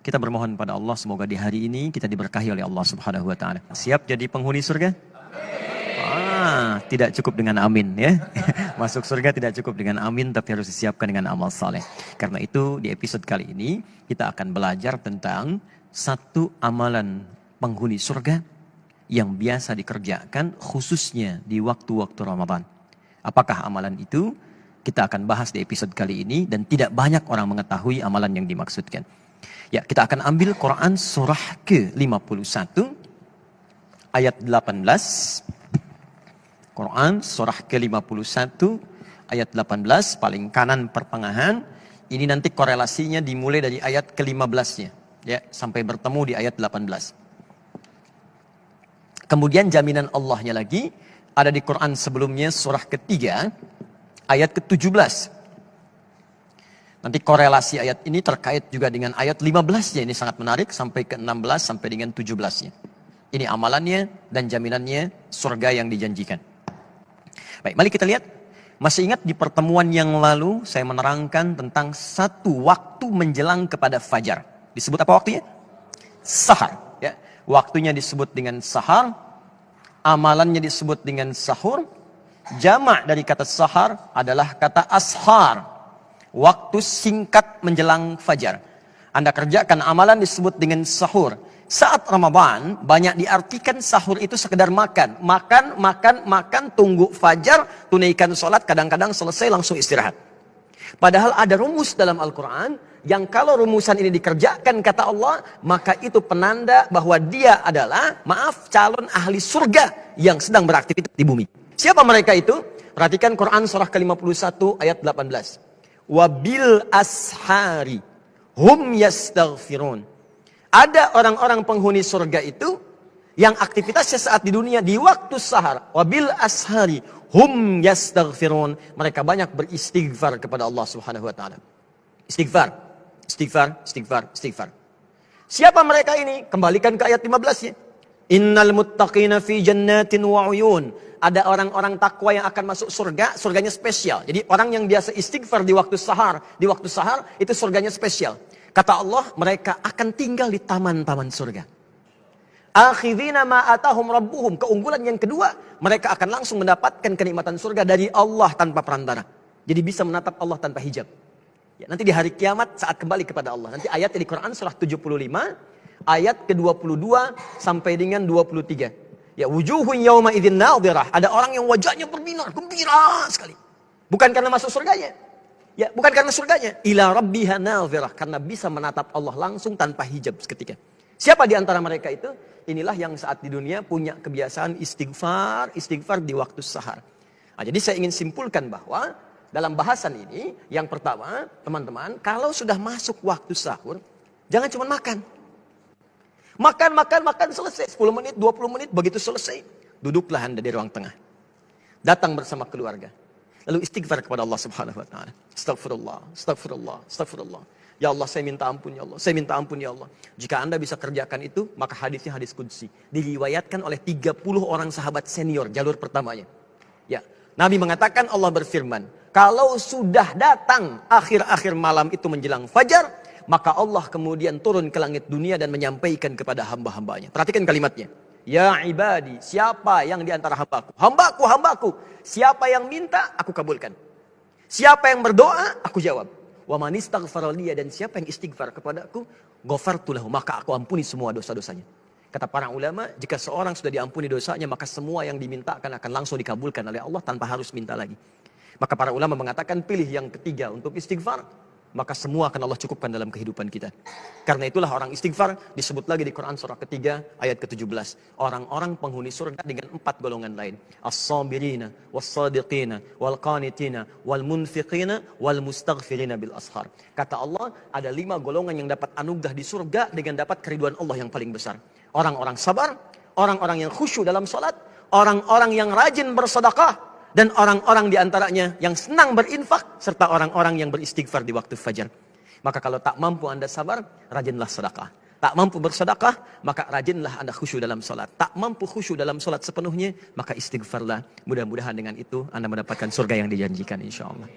Kita bermohon pada Allah semoga di hari ini kita diberkahi oleh Allah Subhanahu wa taala. Siap jadi penghuni surga? Tidak cukup dengan amin ya. Masuk surga tidak cukup dengan amin, tapi harus disiapkan dengan amal saleh. Karena itu di episode kali ini kita akan belajar tentang satu amalan penghuni surga yang biasa dikerjakan khususnya di waktu-waktu Ramadan. Apakah amalan itu? Kita akan bahas di episode kali ini dan tidak banyak orang mengetahui amalan yang dimaksudkan. Ya, kita akan ambil Quran surah ke-51 ayat 18. Quran surah ke-51 ayat 18 paling kanan pertengahan. Ini nanti korelasinya dimulai dari ayat ke-15-nya ya sampai bertemu di ayat 18. Kemudian jaminan Allahnya lagi ada di Quran sebelumnya surah ketiga ayat ke-17. Nanti korelasi ayat ini terkait juga dengan ayat 15-nya. Ini sangat menarik sampai ke-16 sampai dengan 17-nya. Ini amalannya dan jaminannya surga yang dijanjikan. Baik, mari kita lihat. Masih ingat di pertemuan yang lalu saya menerangkan tentang satu waktu menjelang kepada fajar. Disebut apa waktunya? Sahar. Ya. Waktunya disebut dengan sahar. Amalannya disebut dengan sahur. Jamak dari kata sahar adalah kata ashar. Waktu singkat menjelang fajar. Anda kerjakan amalan disebut dengan sahur. Saat Ramadan, banyak diartikan sahur itu sekedar makan. Makan, tunggu fajar, tunaikan sholat, kadang-kadang selesai langsung istirahat. Padahal ada rumus dalam Al-Quran, yang kalau rumusan ini dikerjakan, kata Allah, maka itu penanda bahwa dia adalah, calon ahli surga yang sedang beraktivitas di bumi. Siapa mereka itu? Perhatikan Quran surah ke-51 ayat 18. Wabil ashari hum yastaghfirun. Ada orang-orang penghuni surga itu yang aktivitasnya saat di dunia di waktu sahar. Wabil ashari hum yastaghfirun. Mereka banyak beristighfar kepada Allah Subhanahu wa taala. Istighfar. Siapa mereka ini? Kembalikan ke ayat 15-nya. Innal muttaqina fi jannatin wa uyun. Ada orang-orang takwa yang akan masuk surga, surganya spesial. Jadi orang yang biasa istighfar di waktu sahar itu surganya spesial. Kata Allah, mereka akan tinggal di taman-taman surga. Akhidhina ma atahum rabbuhum. Keunggulan yang kedua, mereka akan langsung mendapatkan kenikmatan surga dari Allah tanpa perantara. Jadi bisa menatap Allah tanpa hijab. Ya, nanti di hari kiamat saat kembali kepada Allah. Nanti ayatnya di Quran surah 75, ayat ke-22 sampai dengan 23. Ya, wujuhun yawma idzin nadhirah. Ada orang yang wajahnya berbinar, gembira sekali. Bukan karena masuk surganya. Ya, bukan karena surganya. Ila rabbiha nadhirah. Karena bisa menatap Allah langsung tanpa hijab seketika. Siapa di antara mereka itu? Inilah yang saat di dunia punya kebiasaan istighfar di waktu sahar. Nah, jadi saya ingin simpulkan bahwa dalam bahasan ini, yang pertama, teman-teman, kalau sudah masuk waktu sahur, jangan cuma makan. Makan, selesai. 10 menit, 20 menit, begitu selesai. Duduklah Anda di ruang tengah. Datang bersama keluarga. Lalu istighfar kepada Allah Subhanahu wa taala. Astagfirullah. Ya Allah, saya minta ampun ya Allah. Jika Anda bisa kerjakan itu, maka hadisnya hadis qudsi. Diriwayatkan oleh 30 orang sahabat senior jalur pertamanya. Ya, Nabi mengatakan, Allah berfirman, kalau sudah datang akhir-akhir malam itu menjelang fajar, maka Allah kemudian turun ke langit dunia dan menyampaikan kepada hamba-hambanya. Perhatikan kalimatnya. Ya ibadi, siapa yang di antara hambaku? Hambaku. Siapa yang minta, aku kabulkan. Siapa yang berdoa, aku jawab. Wa man istaghfara liya, dan siapa yang istighfar kepadaku, ghafartu lahu, maka aku ampuni semua dosa-dosanya. Kata para ulama, jika seorang sudah diampuni dosanya, maka semua yang dimintakan akan langsung dikabulkan oleh Allah tanpa harus minta lagi. Maka para ulama mengatakan pilih yang ketiga untuk istighfar, maka semua akan Allah cukupkan dalam kehidupan kita. Karena itulah orang istighfar disebut lagi di Quran surah ketiga ayat ke-17. Orang-orang penghuni surga dengan 4 golongan lain. As-sabirina, was-sadiqina, wal-qanitina, wal-munfiqina, wal-mustaghfirina bil ashar. Kata Allah, ada 5 golongan yang dapat anugerah di surga dengan dapat keriduan Allah yang paling besar. Orang-orang sabar, orang-orang yang khusyuk dalam salat, orang-orang yang rajin bersedekah, dan orang-orang diantaranya yang senang berinfak, serta orang-orang yang beristighfar di waktu fajar. Maka kalau tak mampu Anda sabar, rajinlah sedekah. Tak mampu bersedekah, maka rajinlah Anda khusyuk dalam salat. Tak mampu khusyuk dalam salat sepenuhnya, maka istighfarlah. Mudah-mudahan dengan itu Anda mendapatkan surga yang dijanjikan, insya Allah.